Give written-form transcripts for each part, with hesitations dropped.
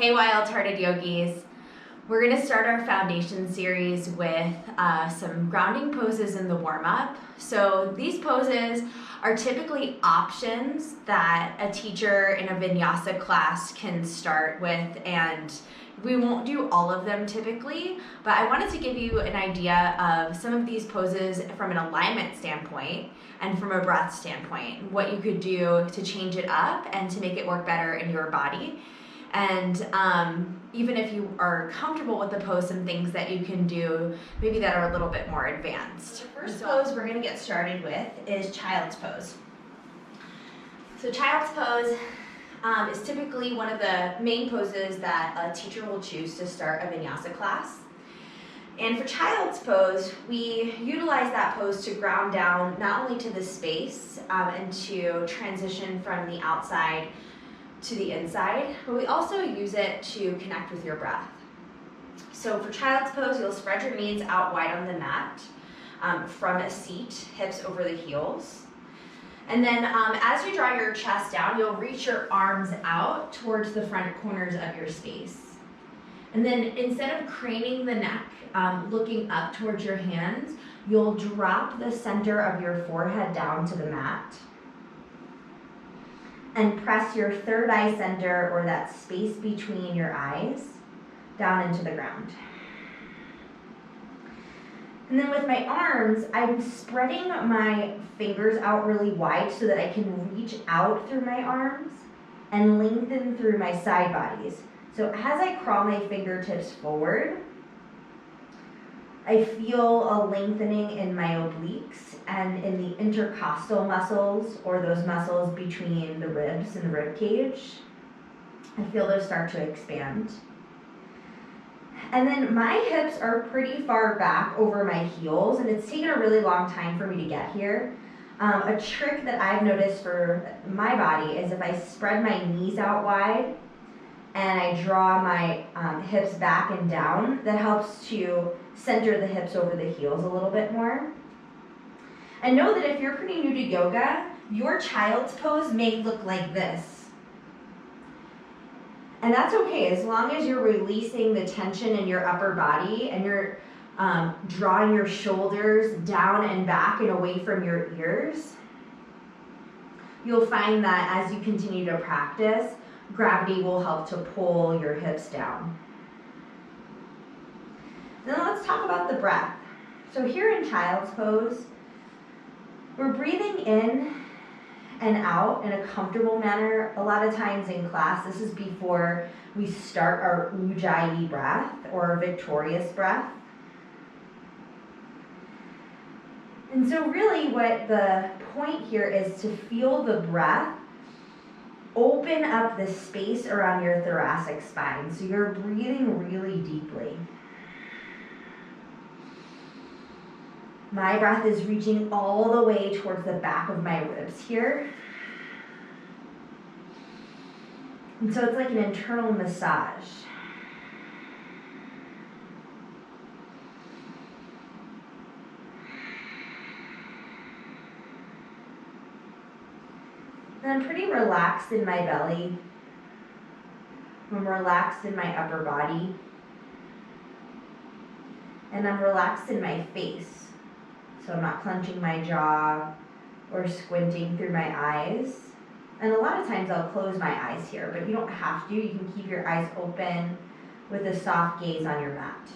Hey Wild-Hearted Yogis. We're going to start our foundation series with some grounding poses in the warm-up. So these poses are typically options that a teacher in a vinyasa class can start with, and we won't do all of them typically, but I wanted to give you an idea of some of these poses from an alignment standpoint and from a breath standpoint, what you could do to change it up and to make it work better in your body. And even if you are comfortable with the pose, some things that you can do maybe that are a little bit more advanced. The first pose we're going to get started with is child's pose. So child's pose is typically one of the main poses that a teacher will choose to start a vinyasa class. And for child's pose, we utilize that pose to ground down not only to the space and to transition from the outside to the inside, but we also use it to connect with your breath. So for child's pose, you'll spread your knees out wide on the mat from a seat, hips over the heels. And then as you draw your chest down, you'll reach your arms out towards the front corners of your space. And then instead of craning the neck, looking up towards your hands, you'll drop the center of your forehead down to the mat and press your third eye center, or that space between your eyes, down into the ground. And then with my arms, I'm spreading my fingers out really wide so that I can reach out through my arms and lengthen through my side bodies. So as I crawl my fingertips forward, I feel a lengthening in my obliques and in the intercostal muscles, or those muscles between the ribs and the rib cage. I feel those start to expand. And then my hips are pretty far back over my heels, and it's taken a really long time for me to get here. A trick that I've noticed for my body is if I spread my knees out wide and I draw my hips back and down, that helps to center the hips over the heels a little bit more. And know that if you're pretty new to yoga, your child's pose may look like this. And that's okay, as long as you're releasing the tension in your upper body and you're drawing your shoulders down and back and away from your ears. You'll find that as you continue to practice, gravity will help to pull your hips down. Now let's talk about the breath. So here in child's pose, we're breathing in and out in a comfortable manner. A lot of times in class, this is before we start our ujjayi breath, or victorious breath. And so really what the point here is to feel the breath open up the space around your thoracic spine. So you're breathing really deeply. My breath is reaching all the way towards the back of my ribs here. And so it's like an internal massage. And I'm pretty relaxed in my belly. I'm relaxed in my upper body. And I'm relaxed in my face. So I'm not clenching my jaw or squinting through my eyes. And a lot of times I'll close my eyes here, but you don't have to. You can keep your eyes open with a soft gaze on your mat.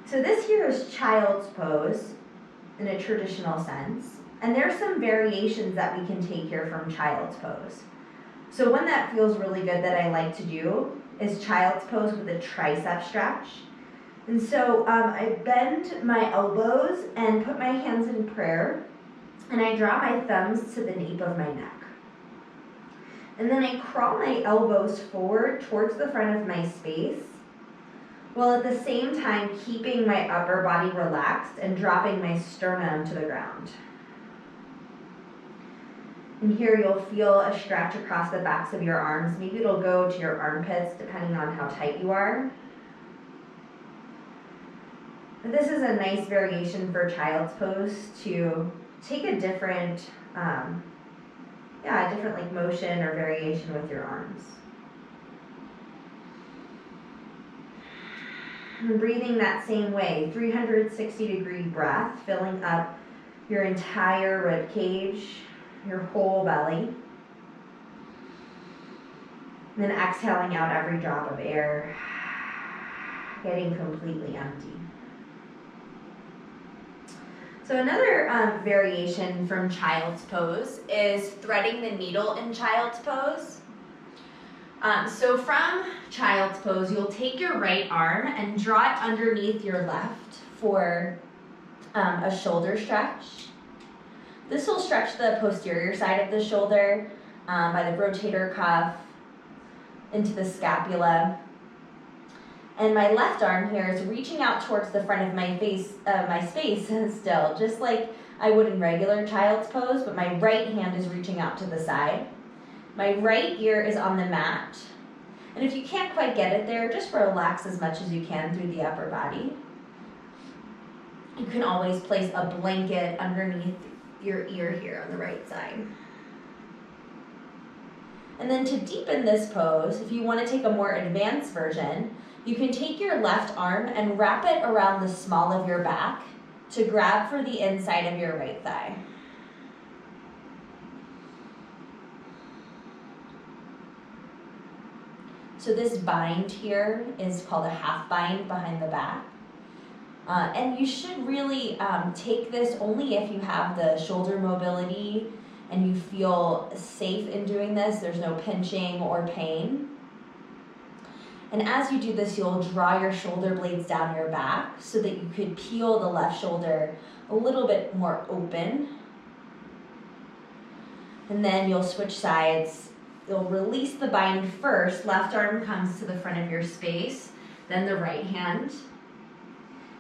So this here is child's pose in a traditional sense. And there's some variations that we can take here from child's pose. So one that feels really good that I like to do is child's pose with a tricep stretch. And so I bend my elbows and put my hands in prayer, and I draw my thumbs to the nape of my neck. And then I crawl my elbows forward towards the front of my space, while at the same time keeping my upper body relaxed and dropping my sternum to the ground. And here you'll feel a stretch across the backs of your arms. Maybe it'll go to your armpits depending on how tight you are. But this is a nice variation for child's pose to take a different yeah, a different like motion or variation with your arms. And breathing that same way, 360-degree breath, filling up your entire rib cage, your whole belly. And then exhaling out every drop of air, getting completely empty. So another variation from child's pose is threading the needle in child's pose. So from child's pose, you'll take your right arm and draw it underneath your left for a shoulder stretch. This will stretch the posterior side of the shoulder by the rotator cuff into the scapula. And my left arm here is reaching out towards the front of my face, my space still, just like I would in regular child's pose, but my right hand is reaching out to the side. My right ear is on the mat. And if you can't quite get it there, just relax as much as you can through the upper body. You can always place a blanket underneath your ear here on the right side. And then to deepen this pose, if you want to take a more advanced version, you can take your left arm and wrap it around the small of your back to grab for the inside of your right thigh. So this bind here is called a half bind behind the back. And you should really take this only if you have the shoulder mobility and you feel safe in doing this. There's no pinching or pain. And as you do this, you'll draw your shoulder blades down your back so that you could peel the left shoulder a little bit more open. And then you'll switch sides. You'll release the bind first. Left arm comes to the front of your space, then the right hand.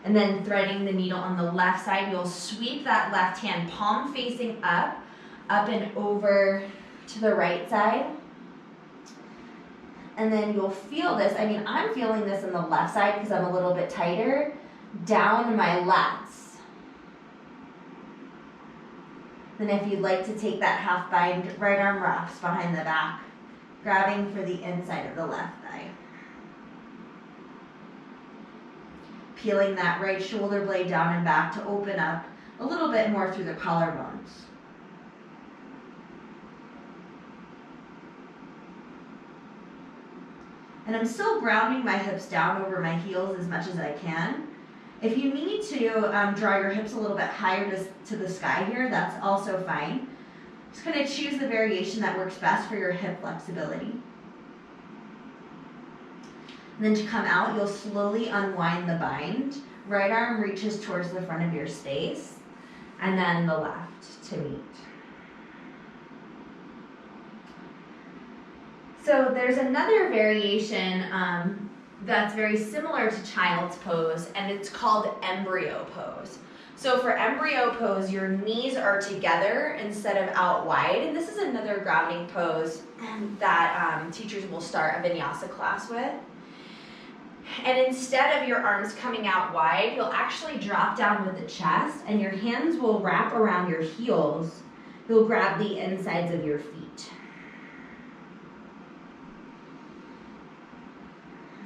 And then threading the needle on the left side, you'll sweep that left hand, palm facing up and over to the right side. And then you'll feel this, I'm feeling this in the left side because I'm a little bit tighter, down my lats. Then if you'd like to take that half bind, right arm wraps behind the back, grabbing for the inside of the left thigh. Peeling that right shoulder blade down and back to open up a little bit more through the collarbones. And I'm still grounding my hips down over my heels as much as I can. If you need to draw your hips a little bit higher to the sky here, that's also fine. Just kind of choose the variation that works best for your hip flexibility. And then to come out, you'll slowly unwind the bind. Right arm reaches towards the front of your space, and then the left to meet. So there's another variation that's very similar to child's pose, and it's called embryo pose. So for embryo pose, your knees are together instead of out wide, and this is another grounding pose that teachers will start a vinyasa class with. And instead of your arms coming out wide, you'll actually drop down with the chest, and your hands will wrap around your heels. You'll grab the insides of your feet.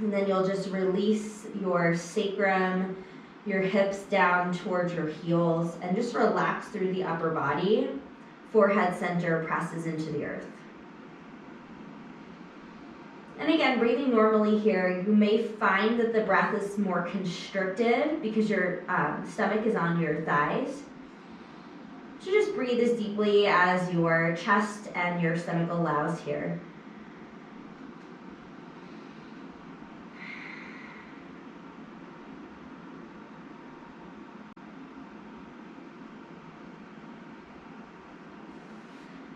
And then you'll just release your sacrum, your hips down towards your heels, and just relax through the upper body. Forehead center presses into the earth. And again, breathing normally here, you may find that the breath is more constricted because your stomach is on your thighs. So just breathe as deeply as your chest and your stomach allows here.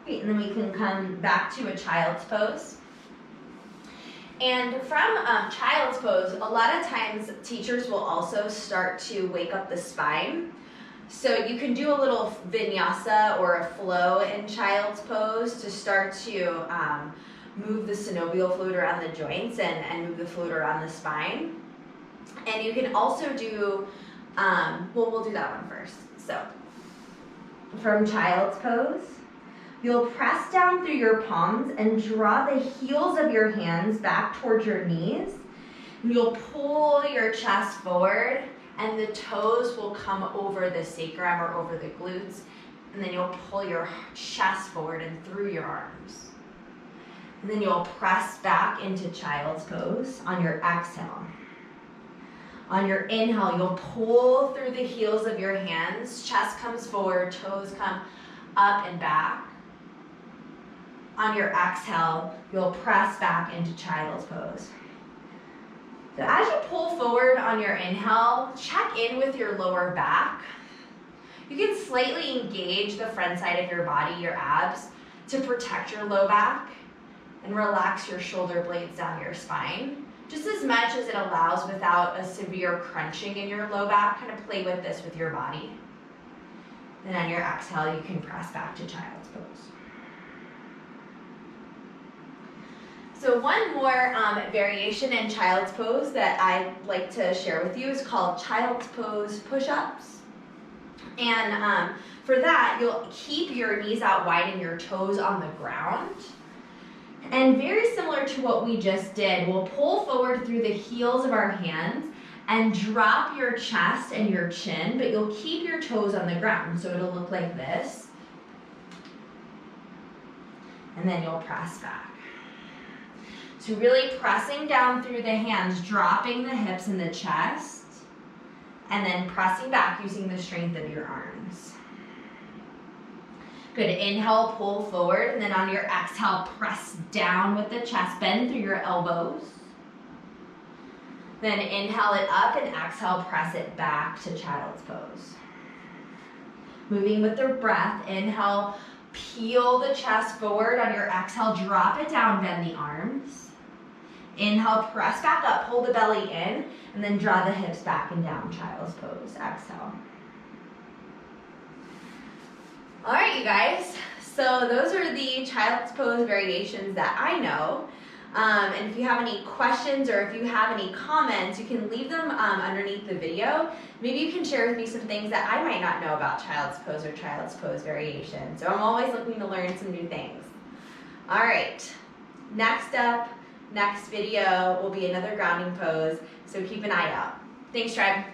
Great, and then we can come back to a child's pose. And from child's pose, a lot of times teachers will also start to wake up the spine. So you can do a little vinyasa or a flow in child's pose to start to move the synovial fluid around the joints and move the fluid around the spine. And you can also do, we'll do that one first. So from child's pose, You'll press down through your palms and draw the heels of your hands back towards your knees. And you'll pull your chest forward, and the toes will come over the sacrum or over the glutes. And then you'll pull your chest forward and through your arms. And then you'll press back into child's pose on your exhale. On your inhale, you'll pull through the heels of your hands. Chest comes forward, toes come up and back. On your exhale, you'll press back into child's pose. So as you pull forward on your inhale, check in with your lower back. You can slightly engage the front side of your body, your abs, to protect your low back and relax your shoulder blades down your spine, just as much as it allows without a severe crunching in your low back. Kind of play with this with your body. And on your exhale, you can press back to child's pose. So one more variation in child's pose that I like to share with you is called child's pose push-ups. And for that, you'll keep your knees out wide and your toes on the ground. And very similar to what we just did, we'll pull forward through the heels of our hands and drop your chest and your chin, but you'll keep your toes on the ground. So it'll look like this. And then you'll press back. So really pressing down through the hands, dropping the hips and the chest, and then pressing back using the strength of your arms. Good, inhale, pull forward, and then on your exhale, press down with the chest, bend through your elbows. Then inhale it up and exhale, press it back to child's pose. Moving with the breath, inhale, peel the chest forward. On your exhale, drop it down, bend the arms. Inhale, press back up, pull the belly in, and then draw the hips back and down, child's pose. Exhale. All right, you guys. So those are the child's pose variations that I know. And if you have any questions or if you have any comments, you can leave them underneath the video. Maybe you can share with me some things that I might not know about child's pose or child's pose variation. So I'm always looking to learn some new things. All right, next up, next video will be another grounding pose, so keep an eye out. Thanks, tribe.